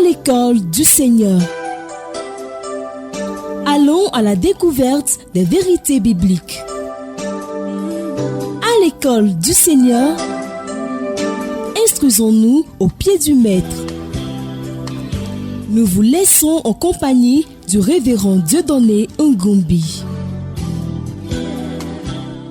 l'école du Seigneur. Allons à la découverte des vérités bibliques. À l'école du Seigneur, instruisons-nous au pied du Maître. Nous vous laissons en compagnie du révérend Dieudonné Ngumbi.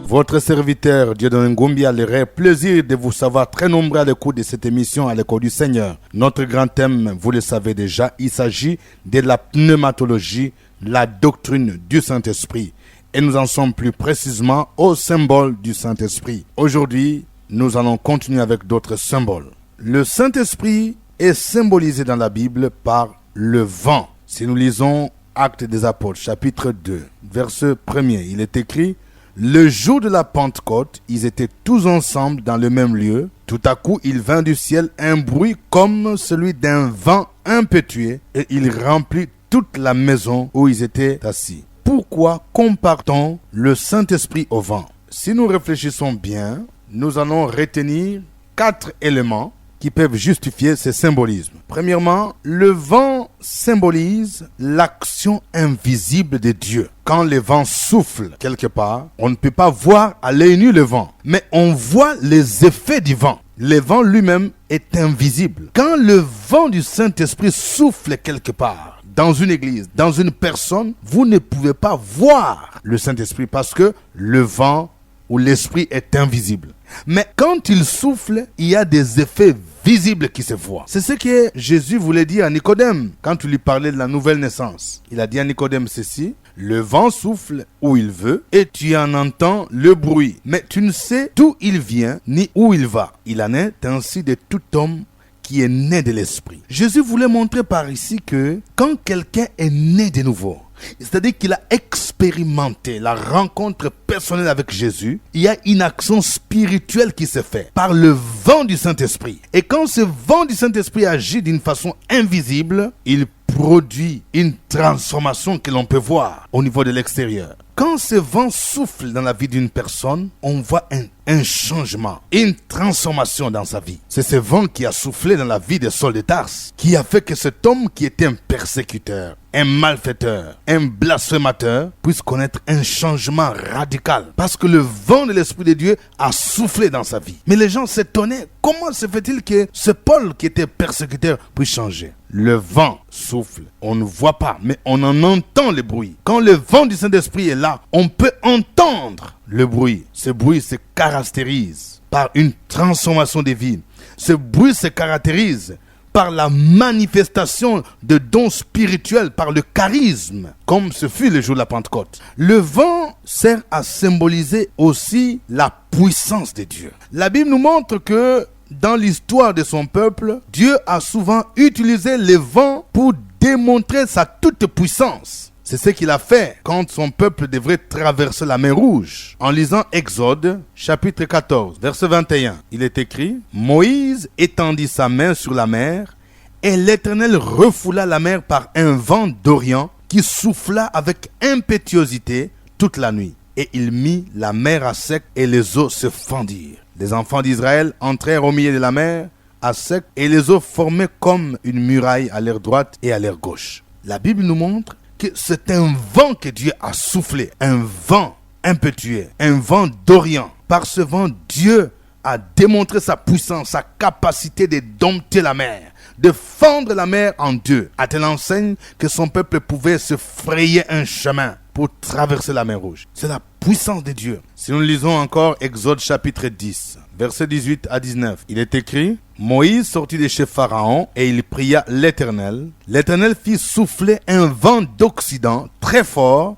Votre serviteur Dieudonné Ngumbi a le plaisir de vous savoir très nombreux à l'écoute de cette émission à l'école du Seigneur. Notre grand thème, vous le savez déjà, il s'agit de la pneumatologie, la doctrine du Saint-Esprit. Et nous en sommes plus précisément au symbole du Saint-Esprit. Aujourd'hui, nous allons continuer avec d'autres symboles. Le Saint-Esprit est symbolisé dans la Bible par le vent. Si nous lisons Actes des Apôtres, chapitre 2, verset 1er, il est écrit: le jour de la Pentecôte, ils étaient tous ensemble dans le même lieu. Tout à coup, il vint du ciel un bruit comme celui d'un vent impétueux et il remplit toute la maison où ils étaient assis. Pourquoi compare-t-on le Saint-Esprit au vent? Si nous réfléchissons bien, nous allons retenir 4 éléments qui peuvent justifier ce symbolisme. Premièrement, le vent symbolise l'action invisible de Dieu. Quand le vent souffle quelque part, on ne peut pas voir à l'œil nu le vent, mais on voit les effets du vent. Le vent lui-même est invisible. Quand le vent du Saint-Esprit souffle quelque part, dans une église, dans une personne, vous ne pouvez pas voir le Saint-Esprit parce que le vent ou l'esprit est invisible. Mais quand il souffle, il y a des effets visibles qui se voient. C'est ce que Jésus voulait dire à Nicodème quand il lui parlait de la nouvelle naissance. Il a dit à Nicodème ceci: le vent souffle où il veut et tu en entends le bruit. Mais tu ne sais d'où il vient ni où il va. Il en est ainsi de tout homme qui est né de l'esprit. Jésus voulait montrer par ici que quand quelqu'un est né de nouveau, c'est-à-dire qu'il a expérimenté la rencontre personnelle avec Jésus, il y a une action spirituelle qui se fait par le vent du Saint-Esprit. Et quand ce vent du Saint-Esprit agit d'une façon invisible, il produit une transformation que l'on peut voir au niveau de l'extérieur. Quand ce vent souffle dans la vie d'une personne, on voit un changement, une transformation dans sa vie. C'est ce vent qui a soufflé dans la vie de Saul de Tarse, qui a fait que cet homme qui était un persécuteur, un malfaiteur, un blasphémateur, puisse connaître un changement radical. Parce que le vent de l'Esprit de Dieu a soufflé dans sa vie. Mais les gens s'étonnaient. Comment se fait-il que ce Paul qui était persécuteur puisse changer? Le vent souffle. On ne voit pas, mais on en entend le bruit. Quand le vent du Saint-Esprit est là, on peut entendre le bruit. Ce bruit se caractérise par une transformation des vies. Ce bruit se caractérise par la manifestation de dons spirituels, par le charisme, comme ce fut le jour de la Pentecôte. Le vent sert à symboliser aussi la puissance de Dieu. La Bible nous montre que dans l'histoire de son peuple, Dieu a souvent utilisé le vent pour démontrer sa toute puissance. C'est ce qu'il a fait quand son peuple devrait traverser la mer Rouge. En lisant Exode, chapitre 14, verset 21, il est écrit: Moïse étendit sa main sur la mer, et l'Éternel refoula la mer par un vent d'Orient qui souffla avec impétuosité toute la nuit. Et il mit la mer à sec et les eaux se fendirent. Les enfants d'Israël entrèrent au milieu de la mer à sec et les eaux formaient comme une muraille à leur droite et à leur gauche. La Bible nous montre que c'est un vent que Dieu a soufflé, un vent impétueux, un vent d'Orient. Par ce vent, Dieu a démontré sa puissance, sa capacité de dompter la mer, de fendre la mer en deux, à telle enseigne que son peuple pouvait se frayer un chemin pour traverser la mer Rouge. C'est la puissance de Dieu. Si nous lisons encore Exode chapitre 10, versets 18 à 19, il est écrit: Moïse sortit de chez Pharaon et il pria l'Éternel. L'Éternel fit souffler un vent d'Occident très fort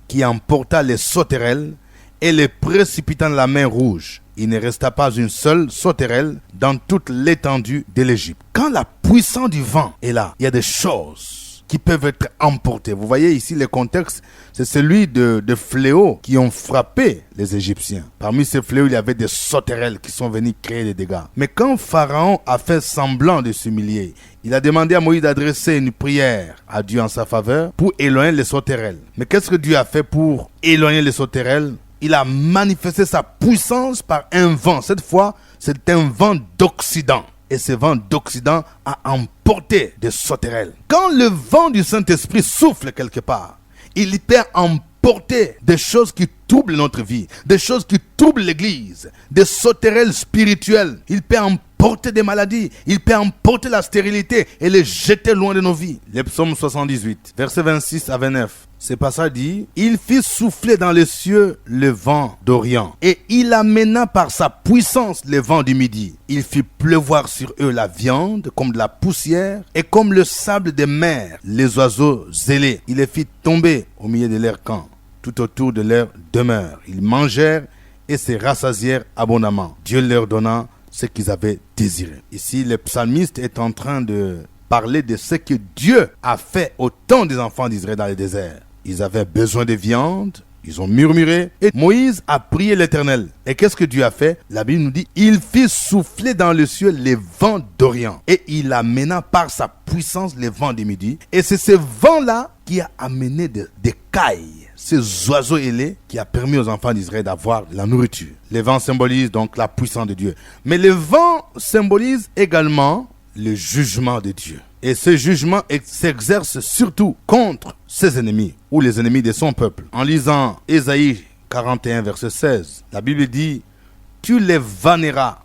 qui emporta les sauterelles et les précipita dans la mer Rouge. Il ne resta pas une seule sauterelle dans toute l'étendue de l'Égypte. Quand la puissance du vent est là, il y a des choses qui peuvent être emportées. Vous voyez ici le contexte, c'est celui de fléaux qui ont frappé les Égyptiens. Parmi ces fléaux, il y avait des sauterelles qui sont venues créer des dégâts. Mais quand Pharaon a fait semblant de s'humilier, il a demandé à Moïse d'adresser une prière à Dieu en sa faveur pour éloigner les sauterelles. Mais qu'est-ce que Dieu a fait pour éloigner les sauterelles? Il a manifesté sa puissance par un vent. Cette fois, c'est un vent d'Occident. et ce vent d'Occident a emporté des sauterelles. Quand le vent du Saint-Esprit souffle quelque part, il peut emporter des choses qui troublent notre vie, des choses qui troublent l'Église, des sauterelles spirituelles. Il peut emporter des maladies, il peut emporter la stérilité et les jeter loin de nos vies. Le psaume 78, versets 26 à 29. Ce passage dit: il fit souffler dans les cieux le vent d'Orient, et il amena par sa puissance le vent du midi. Il fit pleuvoir sur eux la viande comme de la poussière, et comme le sable des mers, les oiseaux zélés. Il les fit tomber au milieu de leur camp, tout autour de leur demeure. Ils mangèrent et se rassasièrent abondamment. Dieu leur donna ce qu'ils avaient désiré. Ici, le psalmiste est en train de parler de ce que Dieu a fait au temps des enfants d'Israël dans le désert. Ils avaient besoin de viande, ils ont murmuré, et Moïse a prié l'Éternel. Et qu'est-ce que Dieu a fait? La Bible nous dit: il fit souffler dans le ciel les vents d'Orient, et il amena par sa puissance les vents du midi. Et c'est ce vent-là qui a amené des cailles, ces oiseaux ailés, qui a permis aux enfants d'Israël d'avoir la nourriture. Les vents symbolisent donc la puissance de Dieu. Mais les vents symbolisent également le jugement de Dieu. Et ce jugement s'exerce surtout contre ses ennemis ou les ennemis de son peuple. En lisant Ésaïe 41, verset 16, la Bible dit: tu les vanneras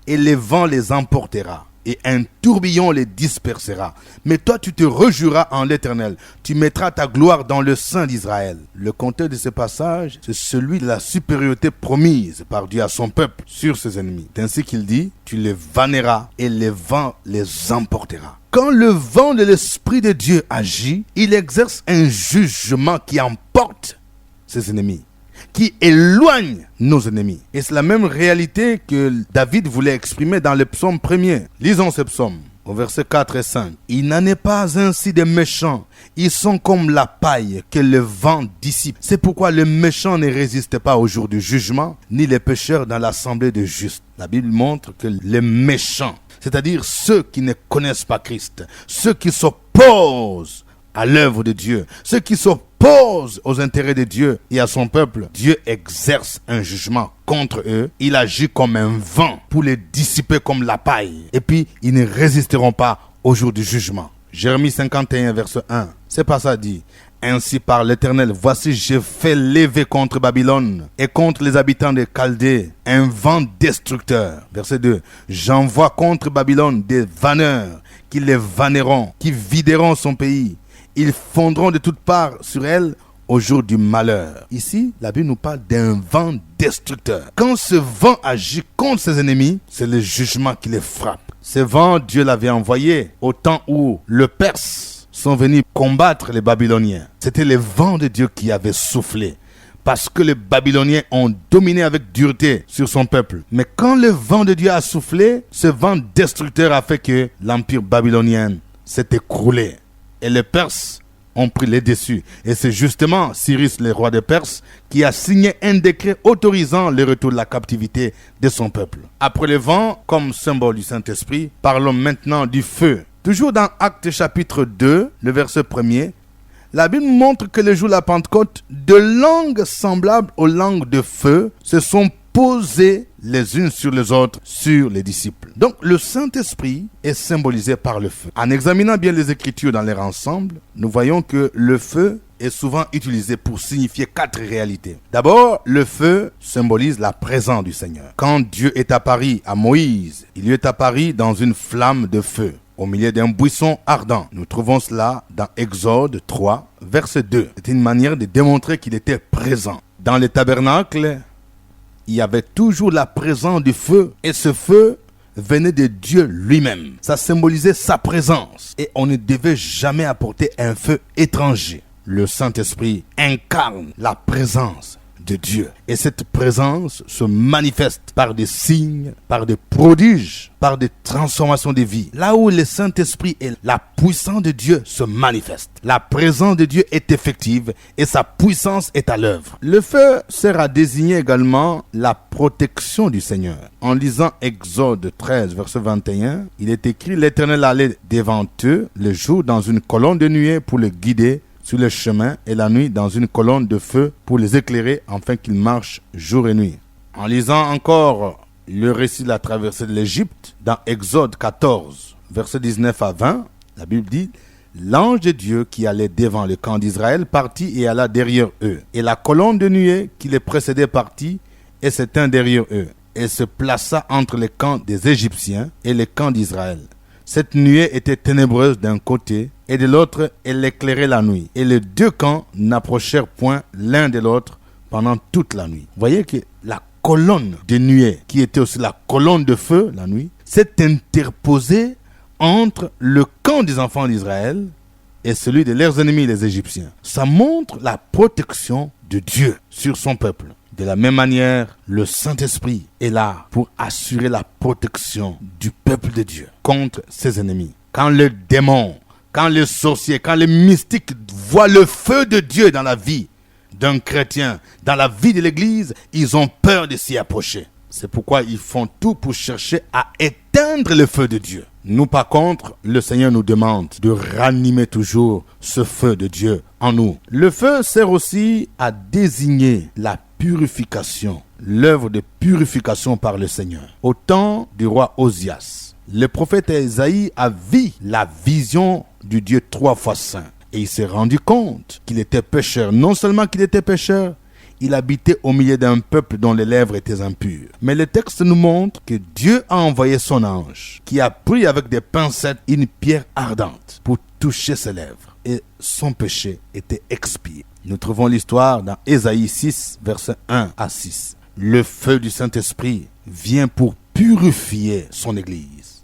et le vent les emportera et un tourbillon les dispersera. Mais toi, tu te rejureras en l'Éternel. Tu mettras ta gloire dans le sein d'Israël. Le contexte de ce passage, c'est celui de la supériorité promise par Dieu à son peuple sur ses ennemis. C'est ainsi qu'il dit: tu les vanneras et le vent les emportera. Quand le vent de l'Esprit de Dieu agit, il exerce un jugement qui emporte ses ennemis, qui éloigne nos ennemis. Et c'est la même réalité que David voulait exprimer dans le psaume 1er. Lisons ce psaume au verset 4 et 5. Il n'en est pas ainsi des méchants. Ils sont comme la paille que le vent dissipe. C'est pourquoi le méchant ne résiste pas au jour du jugement, ni les pécheurs dans l'assemblée des justes. La Bible montre que les méchants, c'est-à-dire ceux qui ne connaissent pas Christ, ceux qui s'opposent à l'œuvre de Dieu, ceux qui s'opposent aux intérêts de Dieu et à son peuple, Dieu exerce un jugement contre eux. Il agit comme un vent pour les dissiper comme la paille. Et puis, ils ne résisteront pas au jour du jugement. Jérémie 51, verset 1. C'est pas ça dit: ainsi par l'Éternel, voici je fais lever contre Babylone et contre les habitants de Chaldée un vent destructeur. Verset 2. J'envoie contre Babylone des vanneurs qui les vanneront, qui videront son pays. Ils fondront de toutes parts sur elle au jour du malheur. Ici, la Bible nous parle d'un vent destructeur. Quand ce vent agit contre ses ennemis, c'est le jugement qui les frappe. Ce vent, Dieu l'avait envoyé au temps où le Perse sont venus combattre les Babyloniens. C'était le vent de Dieu qui avait soufflé, parce que les Babyloniens ont dominé avec dureté sur son peuple. Mais quand le vent de Dieu a soufflé, ce vent destructeur a fait que l'empire babylonien s'est écroulé. Et les Perses ont pris les dessus. Et c'est justement Cyrus, le roi des Perses, qui a signé un décret autorisant le retour de la captivité de son peuple. Après le vent, comme symbole du Saint-Esprit, parlons maintenant du feu. Toujours dans Actes chapitre 2, le verset 1er, la Bible montre que le jour de la Pentecôte, de langues semblables aux langues de feu se sont posées les unes sur les autres sur les disciples. Donc le Saint-Esprit est symbolisé par le feu. En examinant bien les Écritures dans leur ensemble, nous voyons que le feu est souvent utilisé pour signifier 4 réalités. D'abord, le feu symbolise la présence du Seigneur. Quand Dieu est apparu à Moïse, il lui est apparu dans une flamme de feu, au milieu d'un buisson ardent. Nous trouvons cela dans Exode 3, verset 2. C'est une manière de démontrer qu'il était présent. Dans le tabernacle, il y avait toujours la présence du feu, et ce feu venait de Dieu lui-même. Ça symbolisait sa présence, et on ne devait jamais apporter un feu étranger. Le Saint-Esprit incarne la présence de Dieu, et cette présence se manifeste par des signes, par des prodiges, par des transformations de vie. Là où le Saint-Esprit est, la puissance de Dieu se manifeste. La présence de Dieu est effective et sa puissance est à l'œuvre. Le feu sert à désigner également la protection du Seigneur. En lisant Exode 13, verset 21, il est écrit: l'Éternel allait devant eux le jour dans une colonne de nuée pour le guider sur le chemin, et la nuit dans une colonne de feu pour les éclairer, afin qu'ils marchent jour et nuit. En lisant encore le récit de la traversée de l'Égypte, dans Exode 14, versets 19 à 20, la Bible dit: l'ange de Dieu qui allait devant le camp d'Israël partit et alla derrière eux. Et la colonne de nuée qui les précédait partit et s'éteint derrière eux. Et se plaça entre les camps des Égyptiens et les camps d'Israël. Cette nuée était ténébreuse d'un côté, et de l'autre, elle éclairait la nuit. Et les deux camps n'approchèrent point l'un de l'autre pendant toute la nuit. Vous voyez que la colonne de nuée, qui était aussi la colonne de feu la nuit, s'est interposée entre le camp des enfants d'Israël et celui de leurs ennemis, les Égyptiens. Ça montre la protection de Dieu sur son peuple. De la même manière, le Saint-Esprit est là pour assurer la protection du peuple de Dieu contre ses ennemis. Quand les démons, quand les sorciers, quand les mystiques voient le feu de Dieu dans la vie d'un chrétien, dans la vie de l'Église, ils ont peur de s'y approcher. C'est pourquoi ils font tout pour chercher à éteindre le feu de Dieu. Nous, par contre, le Seigneur nous demande de ranimer toujours ce feu de Dieu en nous. Le feu sert aussi à désigner la purification, l'œuvre de purification par le Seigneur. Au temps du roi Osias, le prophète Ésaïe a vu la vision du Dieu 3 fois saint. Et il s'est rendu compte qu'il était pécheur. Non seulement qu'il était pécheur, il habitait au milieu d'un peuple dont les lèvres étaient impures. Mais le texte nous montre que Dieu a envoyé son ange, qui a pris avec des pincettes une pierre ardente pour toucher ses lèvres. Et son péché était expié. Nous trouvons l'histoire dans Ésaïe 6, versets 1 à 6. Le feu du Saint-Esprit vient pour purifier son Église,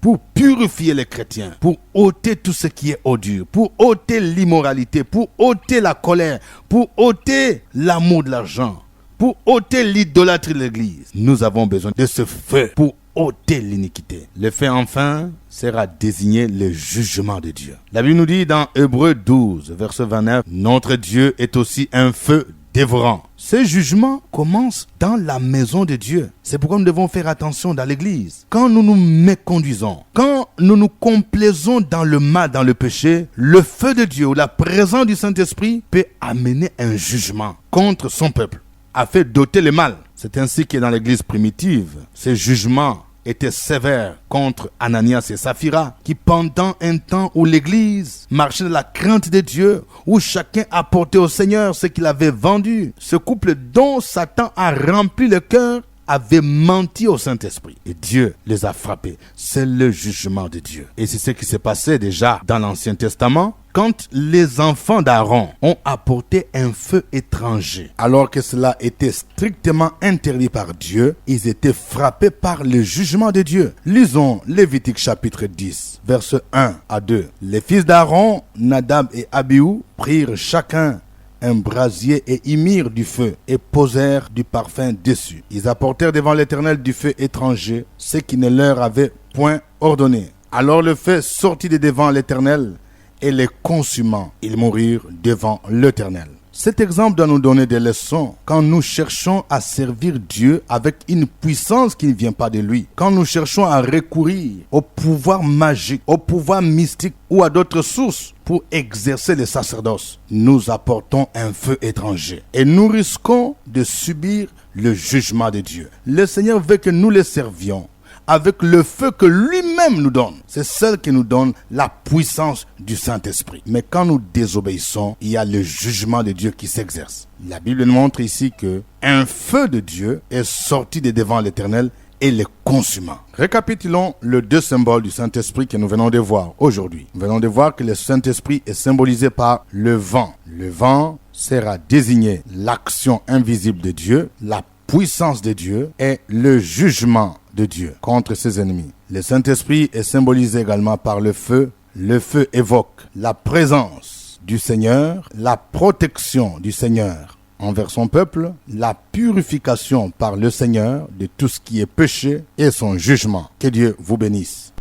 pour purifier les chrétiens, pour ôter tout ce qui est odieux, pour ôter l'immoralité, pour ôter la colère, pour ôter l'amour de l'argent, pour ôter l'idolâtrie de l'Église. Nous avons besoin de ce feu pour ôter l'iniquité. Le feu, enfin, sert à désigner le jugement de Dieu. La Bible nous dit dans Hébreux 12, verset 29, « Notre Dieu est aussi un feu dévorant. » Ce jugement commence dans la maison de Dieu. C'est pourquoi nous devons faire attention dans l'Église. Quand nous nous méconduisons, quand nous nous complaisons dans le mal, dans le péché, le feu de Dieu ou la présence du Saint-Esprit peut amener un jugement contre son peuple, afin d'ôter le mal. C'est ainsi que dans l'Église primitive, ce jugement était sévère contre Ananias et Saphira, qui pendant un temps où l'Église marchait dans la crainte de Dieu, où chacun apportait au Seigneur ce qu'il avait vendu, ce couple dont Satan a rempli le cœur avait menti au Saint-Esprit. Et Dieu les a frappés. C'est le jugement de Dieu. Et c'est ce qui s'est passé déjà dans l'Ancien Testament, quand les enfants d'Aaron ont apporté un feu étranger, alors que cela était strictement interdit par Dieu, ils étaient frappés par le jugement de Dieu. Lisons Lévitique chapitre 10, versets 1 à 2. Les fils d'Aaron, Nadab et Abihu, prirent chacun un brasier et y mirent du feu et posèrent du parfum dessus. Ils apportèrent devant l'Éternel du feu étranger, ce qui ne leur avait point ordonné. Alors le feu sortit de devant l'Éternel et les consumant, ils mourirent devant l'Éternel. Cet exemple doit nous donner des leçons quand nous cherchons à servir Dieu avec une puissance qui ne vient pas de lui. Quand nous cherchons à recourir au pouvoir magique, au pouvoir mystique ou à d'autres sources pour exercer le sacerdoce, nous apportons un feu étranger et nous risquons de subir le jugement de Dieu. Le Seigneur veut que nous le servions avec le feu que lui-même nous donne. C'est celle qui nous donne la puissance du Saint-Esprit. Mais quand nous désobéissons, il y a le jugement de Dieu qui s'exerce. La Bible nous montre ici que un feu de Dieu est sorti de devant l'Éternel et le consumant. Récapitulons les deux symboles du Saint-Esprit que nous venons de voir aujourd'hui. Nous venons de voir que le Saint-Esprit est symbolisé par le vent. Le vent sert à désigner l'action invisible de Dieu, la puissance de Dieu et le jugement de Dieu contre ses ennemis. Le Saint-Esprit est symbolisé également par le feu. Le feu évoque la présence du Seigneur, la protection du Seigneur envers son peuple, la purification par le Seigneur de tout ce qui est péché et son jugement. Que Dieu vous bénisse.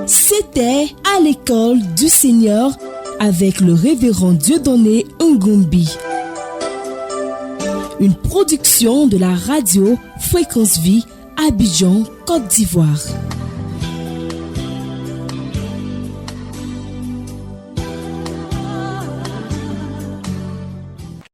C'était à l'école du Seigneur avec le révérend Dieudonné Ngombi. Une production de la radio Fréquence Vie, Abidjan, Côte d'Ivoire.